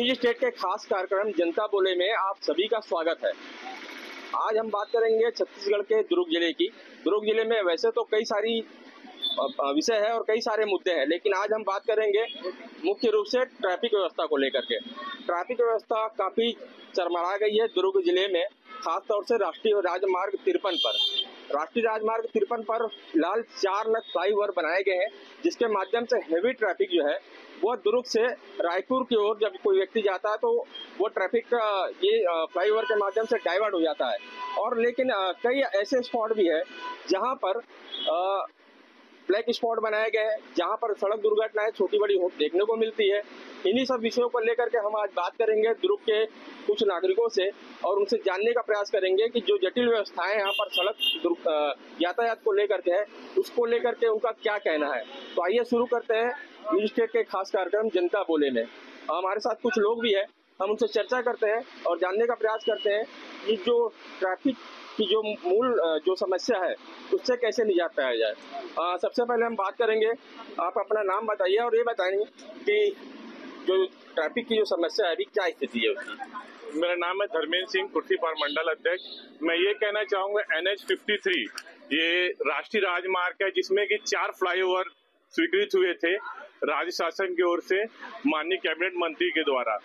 News state के खास कार्यक्रम जनता बोले में आप सभी का स्वागत है। आज हम बात करेंगे छत्तीसगढ़ के दुर्ग जिले की। दुर्ग जिले में वैसे तो कई सारी विषय है और कई सारे मुद्दे हैं, लेकिन आज हम बात करेंगे मुख्य रूप से ट्रैफिक व्यवस्था को लेकर के। ट्रैफिक व्यवस्था काफी चरमरा गई है दुर्ग जिले में, खासतौर से राष्ट्रीय राजमार्ग 53 पर। राष्ट्रीय राजमार्ग 53 पर फिलहाल 4 नए फ्लाईओवर बनाए गए हैं, जिसके माध्यम से हेवी ट्रैफिक जो है वो दुर्ग से रायपुर की ओर जब कोई व्यक्ति जाता है तो वो ट्रैफिक ये फ्लाईओवर के माध्यम से डाइवर्ट हो जाता है। और लेकिन कई ऐसे स्पॉट भी है जहां पर ब्लैक स्पॉट बनाए गए हैं, जहां पर सड़क दुर्घटनाएं छोटी बड़ी देखने को मिलती है। इन्हीं सब विषयों को लेकर के हम आज बात करेंगे दुर्ग के कुछ नागरिकों से और उनसे जानने का प्रयास करेंगे कि जो जटिल व्यवस्थाएं यहाँ पर सड़क यातायात को लेकर के है, उसको लेकर के उनका क्या कहना है। तो आइए शुरू करते हैं न्यूज स्टेट के खास कार्यक्रम जनता बोले में। हमारे साथ कुछ लोग भी है, हम उनसे चर्चा करते हैं और जानने का प्रयास करते हैं कि जो ट्रैफिक की जो मूल जो समस्या है उससे कैसे निजात पाया जाए। सबसे पहले हम बात करेंगे, आप अपना नाम बताइए और ये बताएंगे कि जो ट्रैफिक की जो समस्या है अभी क्या स्थिति है उसकी। मेरा नाम है धर्मेंद्र सिंह, कुर्सीपार मंडल अध्यक्ष। मैं ये कहना चाहूंगा NH53 ये राष्ट्रीय राजमार्ग है जिसमें कि 4 फ्लाईओवर स्वीकृत हुए थे राज्य शासन की ओर से माननीय कैबिनेट मंत्री के द्वारा,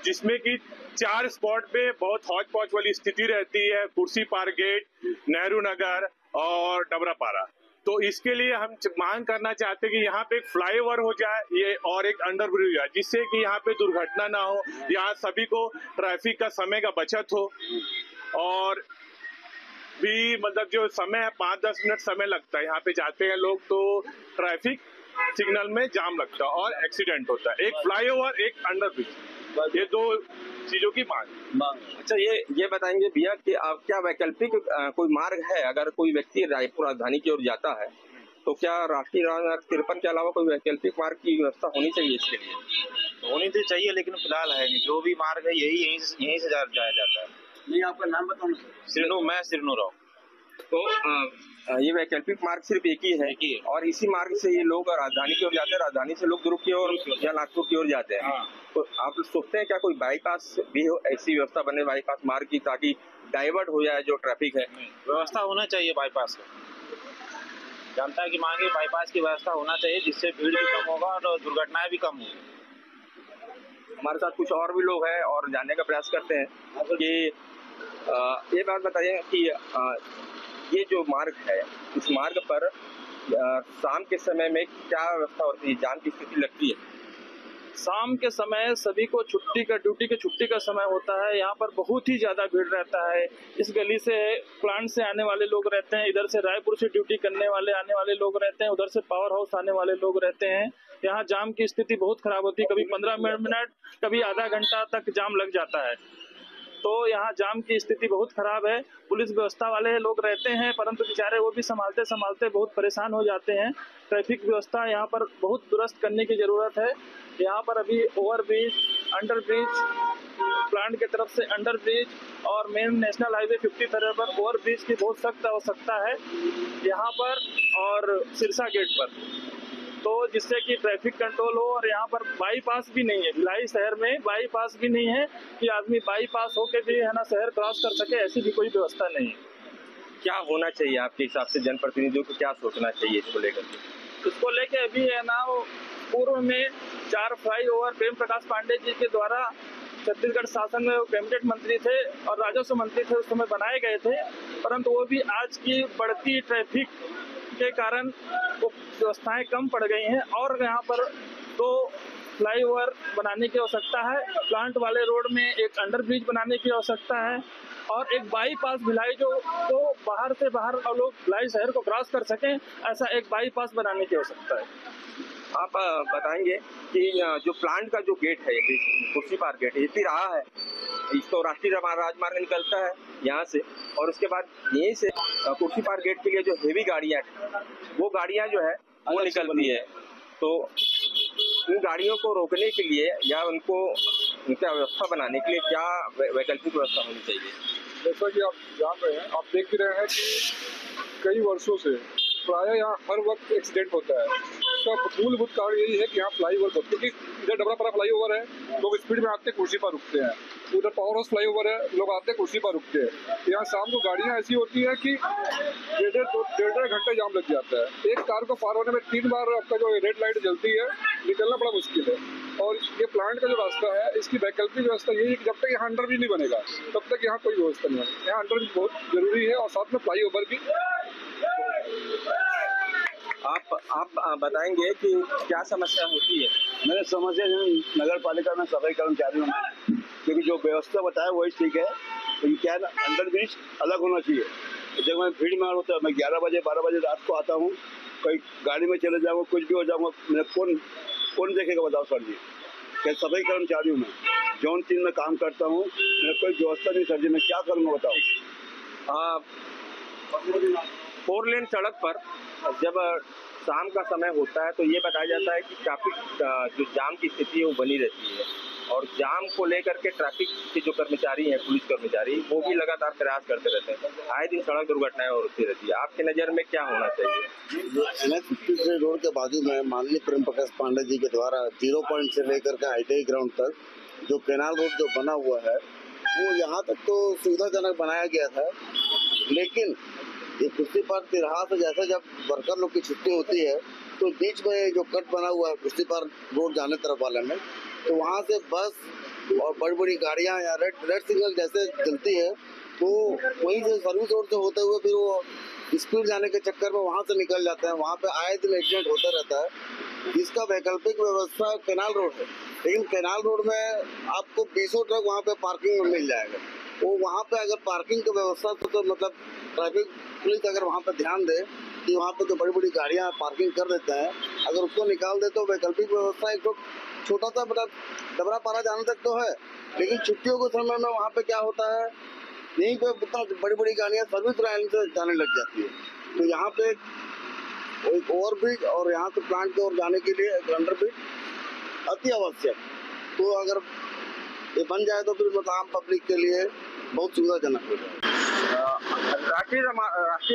जिसमें कि 4 स्पॉट पे बहुत हौच पौच वाली स्थिति रहती है, कुर्सीपार गेट, नेहरू नगर और डबरापारा। तो इसके लिए हम मांग करना चाहते हैं कि यहाँ पे एक फ्लाईओवर हो जाए ये और एक अंडर ब्रिज हो जाए, जिससे कि यहाँ पे दुर्घटना ना हो, यहाँ सभी को ट्रैफिक का समय का बचत हो। और भी मतलब जो समय है 5-10 मिनट समय लगता है यहाँ पे जाते हैं लोग, तो ट्रैफिक सिग्नल में जाम लगता है और एक्सीडेंट होता है। एक फ्लाईओवर एक अंडर ब्रिज, ये 2 चीजों की मांग। अच्छा, ये बताएंगे भैया कि आप क्या वैकल्पिक कोई मार्ग है, अगर कोई व्यक्ति रायपुर राजधानी की ओर जाता है तो क्या राष्ट्रीय राजमार्ग 53 के अलावा कोई वैकल्पिक मार्ग की व्यवस्था होनी चाहिए? इसके लिए होनी तो चाहिए, लेकिन फिलहाल है नहीं। जो भी मार्ग है यहीं से जाया जाता है। नहीं, आपका नाम बताओ ना। मैं श्रीनु राव। तो ये वैकल्पिक मार्ग सिर्फ एक ही है और इसी मार्ग से ये लोग राजधानी की ओर जाते हैं, राजधानी से लोग दुर्ग की ओर या नागपुर की ओर जाते हैं। तो आप सोचते हैं क्या कोई बाईपास भी हो, ऐसी व्यवस्था बने बाईपास मार्ग की, ताकि डाइवर्ट हो जाए जो ट्रैफिक है? व्यवस्था होना चाहिए बाईपास का। जनता की मांग है बाईपास की व्यवस्था होना चाहिए, जिससे भीड़ भी कम होगा और दुर्घटनाएं भी कम होगी। हमारे साथ कुछ और भी लोग हैं और जानने का प्रयास करते हैं कि ये बात बताइए कि ये जो मार्ग है, इस मार्ग पर शाम के समय में क्या व्यवस्था होती है, जाम की स्थिति लगती है? शाम के समय सभी को ड्यूटी के छुट्टी का समय होता है। यहाँ पर बहुत ही ज्यादा भीड़ रहता है। इस गली से प्लांट से आने वाले लोग रहते हैं, इधर से रायपुर से ड्यूटी करने वाले आने वाले लोग रहते हैं, उधर से पावर हाउस आने वाले लोग रहते हैं। यहाँ जाम की स्थिति बहुत खराब होती है, कभी 15 मिनट कभी आधा घंटा तक जाम लग जाता है। तो यहाँ जाम की स्थिति बहुत खराब है। पुलिस व्यवस्था वाले लोग रहते हैं, परंतु बेचारे वो भी संभालते संभालते बहुत परेशान हो जाते हैं। ट्रैफिक व्यवस्था यहाँ पर बहुत दुरुस्त करने की जरूरत है। यहाँ पर अभी ओवरब्रिज, अंडर ब्रिज, प्लांट की तरफ से अंडर ब्रिज और मेन नेशनल हाईवे 53 पर ओवरब्रिज की बहुत सख्त आवश्यकता है यहाँ पर और सिरसा गेट पर, तो जिससे कि ट्रैफिक कंट्रोल हो। और यहाँ पर बाईपास भी नहीं है, भिलाई शहर में बाईपास भी नहीं है कि आदमी बाईपास होके भी है ना शहर क्रॉस कर सके, ऐसी भी कोई व्यवस्था नहीं है। क्या होना चाहिए आपके हिसाब से? जनप्रतिनिधियों को क्या सोचना चाहिए इसको लेकर? इसको लेके अभी है ना पूर्व में 4 फ्लाईओवर प्रेम प्रकाश पांडे जी के द्वारा छत्तीसगढ़ शासन में वो कैबिनेट मंत्री थे और राजस्व मंत्री थे, उस समय बनाए गए थे, परंतु वो भी आज की बढ़ती ट्रैफिक के कारण वो व्यवस्थाएं कम पड़ गई हैं। और यहाँ पर 2 फ्लाईओवर बनाने की आवश्यकता है, प्लांट वाले रोड में एक अंडर ब्रिज बनाने की आवश्यकता है और एक बाईपास भिलाई जो तो बाहर से बाहर लोग भिलाई शहर को क्रॉस कर सकें, ऐसा एक बाईपास बनाने की आवश्यकता है। आप बताएंगे कि जो प्लांट का जो गेट है, कुर्सीपार गेट, ये रहा है, इसको राष्ट्रीय राजमार्ग निकलता है यहाँ से और उसके बाद यहीं से कुर्सीपार गेट के लिए जो हेवी गाड़ियाँ, वो गाड़ियाँ जो है वो निकलती है। तो उन गाड़ियों को रोकने के लिए या उनका व्यवस्था बनाने के लिए क्या वैकल्पिक व्यवस्था होनी चाहिए? जैसा कि आप जान रहे हैं, आप देख भी रहे हैं कि कई वर्षों से प्रायः यहाँ हर वक्त एक्सीडेंट होता है। इसका मूलभूत कारण यही है कि यहाँ फ्लाईओवर, क्योंकि इधर डबरापारा फ्लाईओवर है, लोग स्पीड में आते कुर्सी पर रुकते हैं, उधर पावर हाउस फ्लाईओवर है, लोग आते कुर्सी पर रुकते हैं। यहाँ शाम को गाड़ियाँ ऐसी होती हैं कि डेढ़ घंटे जाम लग जाता है। एक कार को पार होने में 3 बार आपका जो रेड लाइट जलती है, निकलना बड़ा मुश्किल है। और ये प्लांट का जो रास्ता है, इसकी वैकल्पिक व्यवस्था यही है कि जब तक यहाँ अंडर ब्रिज नहीं बनेगा तब तक यहाँ कोई व्यवस्था नहीं है। यहाँ अंडर ब्रिज बहुत जरूरी है और साथ में फ्लाईओवर भी। आप बताएंगे कि क्या समस्या होती है? मेरे समस्या नगर पालिका में सफाई कर्मचारियों में, क्योंकि जो व्यवस्था बताया वही ठीक है, तो क्या है ना, अंडर ब्रिज अलग होना चाहिए। जब मैं भीड़ में होता है, मैं 11 बजे 12 बजे रात को आता हूँ, कहीं गाड़ी में चले जाऊँगा, कुछ भी हो जाऊँगा, मैं कौन देखेगा बताओ सर जी? क्या सफाई कर्मचारियों में जौन चीज में काम करता हूँ, मेरा कोई व्यवस्था नहीं सर जी, मैं क्या करूँगा बताओ? 4 लेन सड़क पर जब शाम का समय होता है तो ये बताया जाता है कि ट्रैफिक जो जाम की स्थिति है वो बनी रहती है, और जाम को लेकर के ट्रैफिक के जो कर्मचारी हैं, पुलिस कर्मचारी, वो भी लगातार प्रयास करते रहते हैं। आए दिन सड़क दुर्घटनाएं होती रहती है। आपकी नज़र में क्या होना चाहिए? NH 53 रोड के बाजू में माननीय प्रेम प्रकाश पांडे जी के द्वारा 0 पॉइंट से लेकर के ITI ग्राउंड तक जो कैनाल रोड जो बना हुआ है, वो यहाँ तक तो सुविधाजनक बनाया गया था, लेकिन ये कुर्सी पार तिरहा से जैसे जब वर्कर लोग की छुट्टी होती है तो बीच में जो कट बना हुआ है कुर्सी पार रोड जाने तरफ वाले में, तो वहाँ से बस और बड़ी बड़ी गाड़ियाँ या रेड सिग्नल जैसे चलती है, तो वहीं से सर्विस रोड से होते हुए फिर वो स्पीड जाने के चक्कर में वहाँ से निकल जाते हैं। वहाँ पे आए दिन एक्सीडेंट होता रहता है। इसका वैकल्पिक व्यवस्था कैनाल रोड है, लेकिन कैनाल रोड में आपको 20 ट्रक वहाँ पे पार्किंग में मिल जाएगा। वो वहाँ पे अगर पार्किंग की व्यवस्था तो मतलब ट्रैफिक पुलिस अगर वहाँ पे ध्यान दे कि वहाँ पे जो बड़ी बड़ी गाड़ियाँ पार्किंग कर देते हैं, अगर उसको निकाल दे तो वैकल्पिक व्यवस्था एक तो छोटा सा मतलब डबरापारा जाने तक तो है, लेकिन छुट्टियों के समय में वहाँ पे क्या होता है, यहीं पे इतना बड़ी बड़ी गाड़ियाँ सर्विस लाइन से जाने लग जाती है। तो यहाँ पे एक ओवरब्रिज और यहाँ से प्लांट की ओर जाने के लिए एक अंडर ब्रिज अति आवश्यक। तो अगर ये बन जाए तो फिर मतलब आम पब्लिक के लिए बहुत सुविधाजनक हो जाए। राष्ट्रीय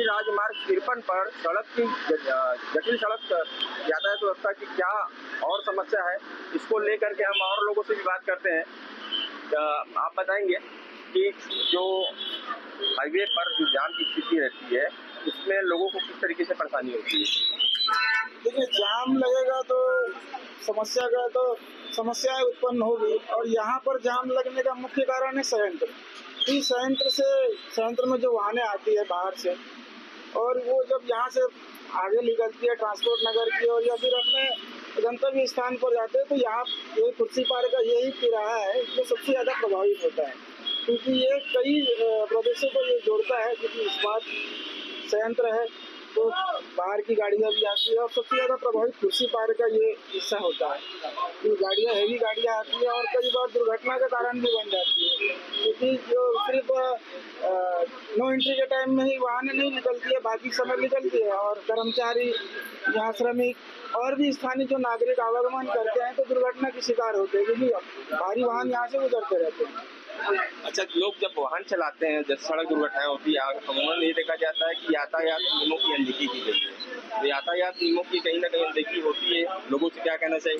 राजमार्ग 53 पर सड़क की जटिल सड़क यातायात व्यवस्था की क्या और समस्या है, इसको लेकर के हम और लोगों से भी बात करते हैं। आप बताएंगे कि जो हाईवे पर जो जाम की स्थिति रहती है, उसमें लोगों को किस तरीके से परेशानी होती है? देखिए, जाम लगेगा तो समस्याएं उत्पन्न होगी, और यहाँ पर जाम लगने का मुख्य कारण है संयंत्र। इस संयंत्र में जो वाहनें आती है बाहर से, और वो जब यहाँ से आगे निकलती है ट्रांसपोर्ट नगर की और या फिर अपने गंतव्य स्थान पर जाते हैं, तो यहाँ ये कुर्सी पार का यही तिराहा है जो सबसे ज़्यादा प्रभावित होता है, क्योंकि ये कई प्रदेशों को ये जोड़ता है, क्योंकि इस्पात संयंत्र है तो बाहर की गाड़ियाँ भी आती है, और सबसे ज़्यादा प्रभावित कुर्सी पार का ये हिस्सा होता है। ये गाड़ियाँ हैवी गाड़ियाँ आती है और कई बार दुर्घटना का कारण भी बन जाती है, क्योंकि जो सिर्फ नो एंट्री के टाइम में ही वाहनें नहीं निकलती है, बाकी समय निकलती है, और कर्मचारी यहाँ श्रमिक और भी स्थानीय जो नागरिक आवागमन करते हैं तो दुर्घटना के शिकार होते हैं, क्योंकि भारी वाहन यहाँ से गुजरते रहते हैं। अच्छा, लोग जब वाहन चलाते हैं, जब सड़क दुर्घटनाएं होती है, अमूमन ये देखा जाता है कि यातायात नियमों की अनदेखी की गई है। तो यातायात नियमों की कहीं ना कहीं अनदेखी होती है, लोगों से क्या कहना चाहिए?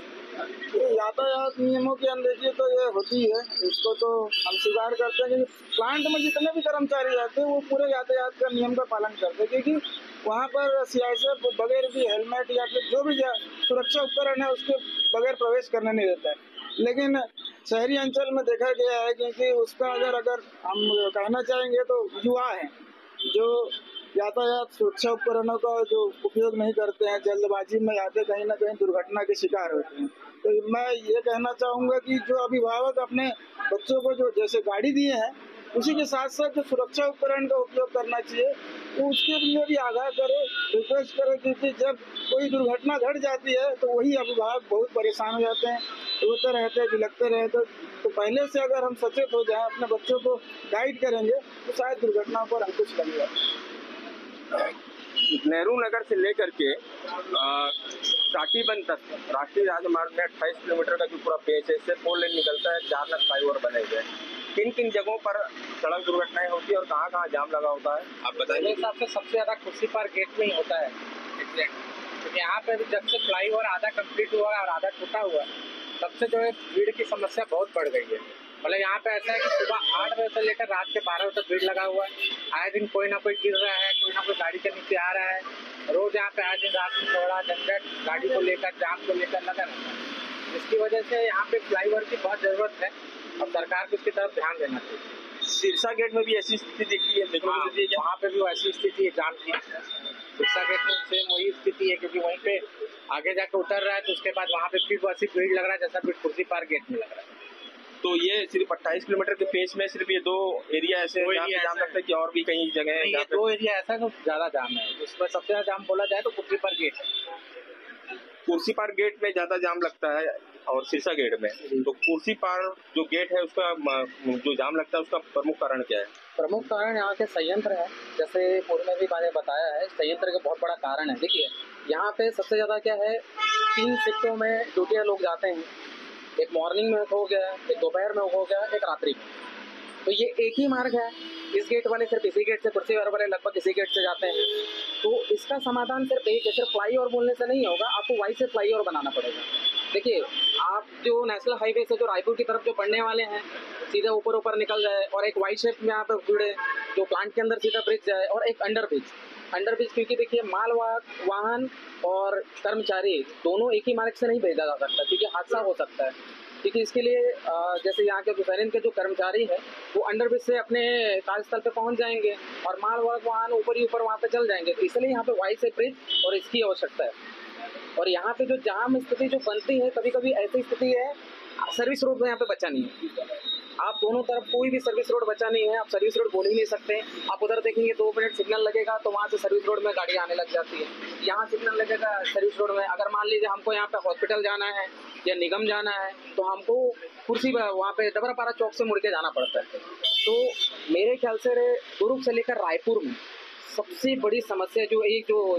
तो यातायात नियमों की अनदेखी तो ये होती है, इसको तो हम स्वीकार करते हैं कि प्लांट में जितने भी कर्मचारी रहते हैं वो पूरे यातायात का नियम का पालन करते हैं, क्योंकि वहाँ पर CISF बगैर भी हेलमेट या फिर जो भी सुरक्षा उपकरण है उसके बगैर प्रवेश करने नहीं देता है। लेकिन शहरी अंचल में देखा गया है, क्योंकि उसका अगर हम कहना चाहेंगे तो युवा हैं जो यातायात सुरक्षा उपकरणों का जो उपयोग नहीं करते हैं, जल्दबाजी में आते कहीं ना कहीं दुर्घटना के शिकार होते हैं। तो मैं ये कहना चाहूँगा कि जो अभिभावक अपने बच्चों को जो जैसे गाड़ी दिए हैं, उसी के साथ साथ जो सुरक्षा उपकरण का उपयोग करना चाहिए तो उसके लिए भी आगाह करे, रिक्वेस्ट करे, क्योंकि जब कोई दुर्घटना घट जाती है तो वही अभिभावक बहुत परेशान हो जाते हैं, रोते रहते हैं, बिलखते रहते हैं। तो पहले से अगर हम सचेत हो जाएं, अपने बच्चों को गाइड करेंगे तो शायद दुर्घटनाओं पर अंकुश लगेगा। नेहरू नगर से लेकर के टाटीबंद तक राष्ट्रीय राजमार्ग में 28 किलोमीटर का जो पूरा पेच है, इससे 4 लेन निकलता है, 4 नग फ्लाईओवर बने हुए हैं। किन किन जगहों पर सड़क दुर्घटनाएं होती है और कहाँ कहाँ जाम लगा होता है, आप बताइए? मेरे हिसाब से सबसे ज़्यादा कुर्सी पार गेट में ही होता है एक्सीडेंट, यहाँ पे भी जब से फ्लाईओवर आधा कंप्लीट हुआ है और आधा टूटा हुआ है, तब से जो है भीड़ की समस्या बहुत बढ़ गई है। मतलब यहाँ पे ऐसा है कि सुबह 8 बजे से लेकर रात के 12 बजे तक भीड़ लगा हुआ है। आए दिन कोई ना कोई गिर रहा है, कोई ना कोई गाड़ी के नीचे आ रहा है। रोज यहाँ पे आए दिन रात में थोड़ा झंझट गाड़ी को लेकर, जाम को लेकर लगा रहता है, जिसकी वजह से यहाँ पे फ्लाईओवर की बहुत जरूरत है और सरकार को इसकी तरफ ध्यान देना चाहिए। सिरसा गेट में भी ऐसी स्थिति दिखती है, देखने को मिलती है क्या? वहाँ पे भी वैसी स्थिति है जाम की। सिरसा गेट में सेम वही स्थिति है, क्योंकि वहीं पे आगे जाके उतर रहा है तो उसके बाद वहाँ पे फिर वैसी भीड़ लग रहा है जैसा फिर कुर्सी पार्क गेट में लग रहा है। तो ये सिर्फ 28 किलोमीटर के पेज में सिर्फ ये 2 एरिया ऐसे हैं जहाँ पे जाम लगता है कि और भी कई जगह है? ये 2 एरिया ऐसा है ज्यादा जाम है। उसमें सबसे ज्यादा जाम बोला जाए तो कुर्सी पार्क गेट है। कुर्सी पार्क गेट में ज्यादा जाम लगता है और सिरसा गेट में। तो कुर्सी पार्क जो गेट है उसका जो जाम लगता है उसका प्रमुख कारण क्या है? प्रमुख कारण यहाँ के संयंत्र है, जैसे पूर्व में भी मैंने बताया है, संयंत्र का बहुत बड़ा कारण है। देखिए यहाँ पे सबसे ज़्यादा क्या है, 3 शिफ्टों में ड्यूटियाँ लोग जाते हैं। एक मॉर्निंग में हो गया, एक दोपहर में हो गया, एक रात्रि में। तो ये एक ही मार्ग है, इस गेट वाले सिर्फ इसी गेट से, कुर्सी वाले लगभग इसी गेट से जाते हैं। तो इसका समाधान सिर्फ एक है, सिर्फ फ्लाईओवर बोलने से नहीं होगा, आपको वाई से फ्लाईओवर बनाना पड़ेगा। देखिए आप जो नेशनल हाईवे से जो रायपुर की तरफ जो बढ़ने वाले हैं, सीधे ऊपर ऊपर निकल जाए और एक वाई शेप में यहाँ पर जुड़े, जो प्लांट के अंदर सीधा ब्रिज जाए, और एक अंडर ब्रिज, क्योंकि देखिए वाहन और कर्मचारी दोनों एक ही मार्ग से नहीं भेजा जा सकता, क्योंकि हादसा हो सकता है। क्योंकि इसके लिए जैसे यहाँ के सैनिक के जो कर्मचारी हैं वो अंडर ब्रिज से अपने कार्यस्थल पे पहुँच जाएंगे और मालवाहक वाहन ऊपर ही ऊपर वहाँ पे चल जाएंगे। तो इसलिए यहाँ पे वाई से ब्रिज और इसकी आवश्यकता है। और यहाँ पे जो जाम स्थिति जो बनती है, कभी कभी ऐसी स्थिति है, सर्विस रोड में यहाँ पे बचा नहीं है। आप दोनों तरफ कोई भी सर्विस रोड बचा नहीं है, आप सर्विस रोड बोल ही नहीं सकते। आप उधर देखेंगे 2 मिनट सिग्नल लगेगा तो वहाँ से सर्विस रोड में गाड़ी आने लग जाती है। यहाँ सिग्नल लगेगा सर्विस रोड में, अगर मान लीजिए हमको यहाँ पे हॉस्पिटल जाना है या निगम जाना है तो हमको कुर्सी वहाँ पे डबरापारा चौक से मुड़ के जाना पड़ता है। तो मेरे ख्याल से दुर्ग से लेकर रायपुर में सबसे बड़ी समस्या जो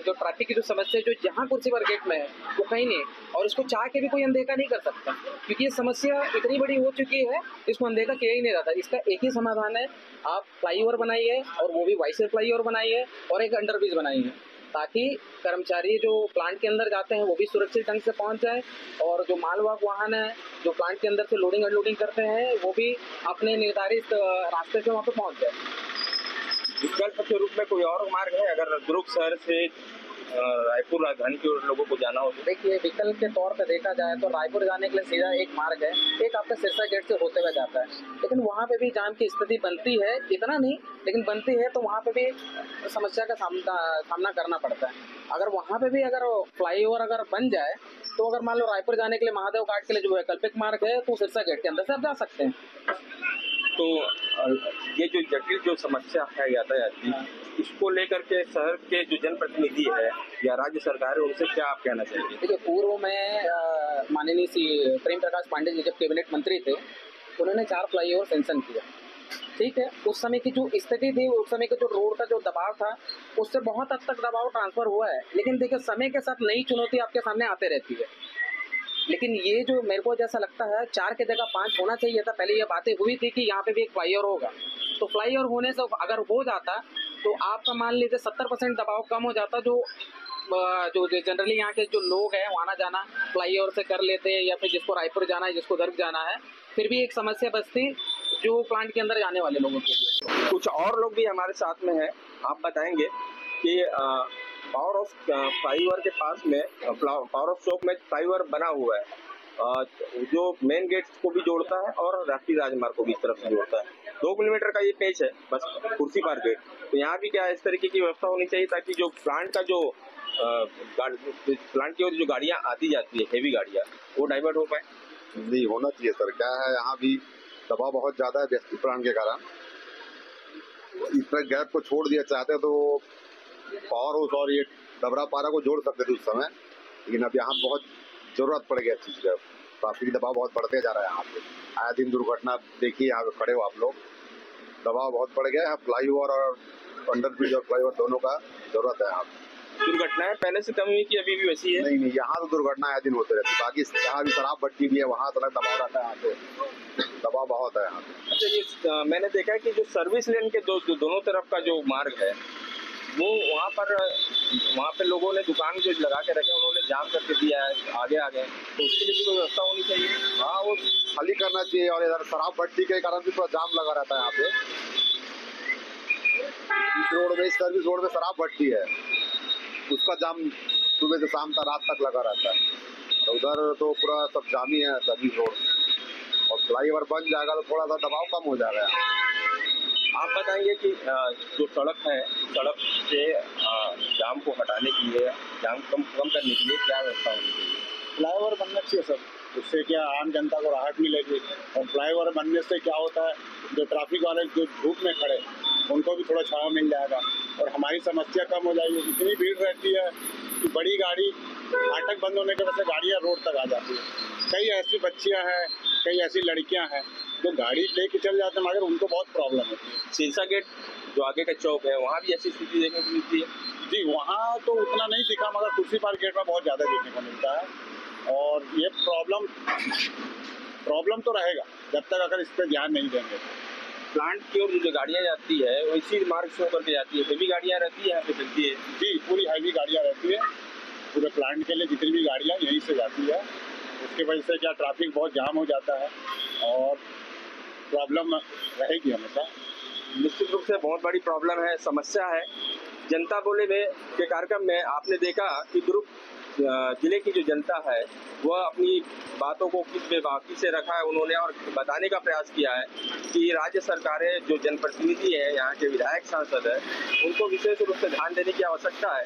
ट्रैफिक की जो समस्या जो जहाँ कुर्सी पर गेट में है वो कहीं नहीं, और इसको चाह के भी कोई अनदेखा नहीं कर सकता, क्योंकि ये समस्या इतनी बड़ी हो चुकी है, इसको अनदेखा किया ही नहीं जाता। इसका एक ही समाधान है, आप फ्लाईओवर बनाइए, और वो भी वाई से फ्लाईओवर बनाइए और एक अंडरब्रिज बनाइए, ताकि कर्मचारी जो प्लांट के अंदर जाते हैं वो भी सुरक्षित ढंग से पहुंच जाए, और जो मालवाहक वाहन है जो प्लांट के अंदर से लोडिंग अनलोडिंग करते हैं वो भी अपने निर्धारित रास्ते से वहाँ पे पहुँच जाए। विकल्प के रूप में कोई और मार्ग है अगर दुर्ग शहर से रायपुर राजधानी की ओर लोगों को जाना हो? देखिए विकल्प के तौर पे देखा जाए तो रायपुर जाने के लिए सीधा एक मार्ग है, एक आपका सिरसा गेट से होते हुए जाता है, लेकिन वहाँ पे भी जाम की स्थिति बनती है, इतना नहीं लेकिन बनती है, तो वहाँ पे भी समस्या का सामना करना पड़ता है। अगर वहाँ पे भी अगर फ्लाईओवर अगर बन जाए तो अगर मान लो रायपुर जाने के लिए महादेव घाट के लिए जो वैकल्पिक मार्ग है तो सिरसा गेट के अंदर से आप जा सकते हैं। तो ये जो जटिल जो समस्या है यातायात की, इसको लेकर के शहर के जो जनप्रतिनिधि है या राज्य सरकार है उनसे क्या आप कहना चाहेंगे? देखिए पूर्व में माननीय श्री प्रेम प्रकाश पांडेय जी जब कैबिनेट मंत्री थे, उन्होंने 4 फ्लाईओवर सेंक्शन किया, ठीक है। उस समय की जो स्थिति थी, उस समय के जो रोड का जो दबाव था, उससे बहुत हद तक दबाव ट्रांसफर हुआ है, लेकिन देखिए समय के साथ नई चुनौती आपके सामने आते रहती है। लेकिन ये जो मेरे को जैसा लगता है 4 की जगह 5 होना चाहिए था। पहले ये बातें हुई थी कि यहाँ पे भी एक फ्लाईओवर होगा, तो फ्लाईओवर होने से अगर हो जाता तो आपका मान लीजिए 70% दबाव कम हो जाता, जो जनरली यहाँ के जो लोग हैं आना जाना फ्लाईओवर से कर लेते हैं, या फिर जिसको रायपुर जाना है, जिसको दुर्ग जाना है, फिर भी एक समस्या बचती जो प्लांट के अंदर जाने वाले लोगों के लिए। कुछ और लोग भी हमारे साथ में हैं, आप बताएंगे कि पावर ऑफ फ्लाईओवर के पास में पावर ऑफ चौक में फ्लाईओवर बना हुआ है जो मेन गेट को भी जोड़ता है और राष्ट्रीय राजमार्ग को भी इस तरफ से जोड़ता है। 2 किलोमीटर का ये पेच है बस कुर्सी पार्क गेट। तो यहाँ भी क्या इस तरीके की व्यवस्था होनी चाहिए ताकि जो प्लांट का जो प्लांट की ओर जो गाड़ियाँ आती जाती है, हेवी गाड़ियाँ, वो डाइवर्ट हो पाए? नहीं होना चाहिए सर। क्या है यहाँ भी दबाव बहुत ज्यादा है व्यस्ती प्लांट के कारण, इतना गैप को छोड़ दिया चाहते तो पावर हाउस और ये डबरापारा को जोड़ सकते थे उस समय, लेकिन अब यहाँ बहुत जरूरत पड़ गया चीज का। ट्रैफिक दबाव बहुत बढ़ते जा रहा है यहाँ पे, आए दिन दुर्घटना देखिए, यहाँ पे खड़े हो आप लोग, दबाव बहुत बढ़ गया है। फ्लाईओवर और अंडरब्रिज और फ्लाईओवर दोनों का जरूरत है यहाँ पे। दुर्घटनाएं पहले से कम हुई कि अभी भी वैसी है? नहीं, यहाँ तो दुर्घटना आए दिन होते रहती, बाकी जहाँ भी शराब भट्टी भी है वहाँ तो दबाव रहता है, यहाँ पे दबाव बहुत है यहाँ पे। अच्छा, ये मैंने देखा है कि जो सर्विस लेन के दोनों तरफ का जो मार्ग है वो वहाँ पे लोगों ने दुकान जो लगा के रखे उन्होंने जाम करके दिया है आगे तो उसके लिए भी कोई व्यवस्था होनी चाहिए। हाँ, वो खाली करना चाहिए। और इधर शराब भट्टी के कारण भी थोड़ा जाम लगा रहता है यहाँ पे। इस रोड में, इस सर्विस रोड में शराब भट्टी है, उसका जाम सुबह से शाम तक, रात तक लगा रहता है। और उधर तो पूरा सब जाम ही है सर्विस रोड। और फ्लाईओवर बन जाएगा तो थोड़ा सा दबाव कम हो जाएगा। आप बताएंगे कि जो सड़क है, सड़क से जाम को हटाने के लिए, जाम कम करने के लिए क्या व्यवस्था होनी चाहिए? फ्लाईओवर बनना चाहिए सर, उससे क्या आम जनता को राहत मिलेगी। और फ्लाईओवर बनने से क्या होता है, जो ट्रैफिक वाले जो धूप में खड़े उनको भी थोड़ा छांव मिल जाएगा और हमारी समस्या कम हो जाएगी। इतनी भीड़ रहती है कि बड़ी गाड़ी फाटक बंद होने की वजह से गाड़ियाँ रोड तक आ जाती है। कई ऐसी बच्चियाँ हैं, कई ऐसी लड़कियाँ हैं जो गाड़ी लेके चल जाते हैं, मगर उनको बहुत प्रॉब्लम होती है। सिरसा गेट जो आगे का चौक है, वहाँ भी ऐसी स्थिति देखने को मिलती है? जी, वहाँ तो उतना नहीं दिखा, मगर कुर्सी पार्क गेट में बहुत ज़्यादा देखने को मिलता है। और ये प्रॉब्लम तो रहेगा जब तक अगर इस पर ध्यान नहीं देंगे। प्लांट की ओर जो गाड़ियाँ जाती है वो इसी मार्ग से होकर के जाती है, हैवी गाड़ियाँ रहती है यहाँ पे चलती है? जी, पूरी हैवी गाड़ियाँ रहती है। पूरे प्लांट के लिए जितनी भी गाड़ियाँ यहीं से जाती है, उसकी वजह से क्या ट्रैफिक बहुत जाम हो जाता है और प्रॉब्लम रहेगी हमेशा। निश्चित रूप से बहुत बड़ी प्रॉब्लम है, समस्या है। जनता बोले में के कार्यक्रम में आपने देखा कि दुर्ग जिले की जो जनता है वह अपनी बातों को किस बेबाकी से रखा है उन्होंने, और बताने का प्रयास किया है कि राज्य सरकारें जो जनप्रतिनिधि है, यहाँ के विधायक सांसद है, उनको विशेष रूप से ध्यान देने की आवश्यकता है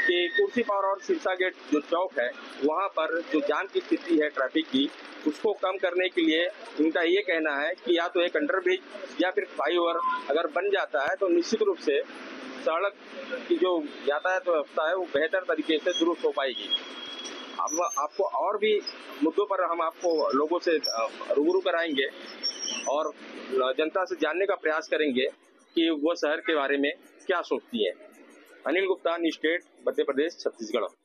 कि कुर्सी पार और सिरसा गेट जो चौक है वहाँ पर जो जाम की स्थिति है ट्रैफिक की, उसको कम करने के लिए उनका ये कहना है कि या तो एक अंडरब्रिज या फिर फ्लाईओवर अगर बन जाता है तो निश्चित रूप से सड़क की जो यातायात व्यवस्था है वो बेहतर तरीके से दुरुस्त हो पाएगी। अब आपको और भी मुद्दों पर हम आपको लोगों से रूबरू कराएंगे और जनता से जानने का प्रयास करेंगे कि वो शहर के बारे में क्या सोचती है। अनिल गुप्ता, न्यूज़ 8, मध्य प्रदेश, छत्तीसगढ़।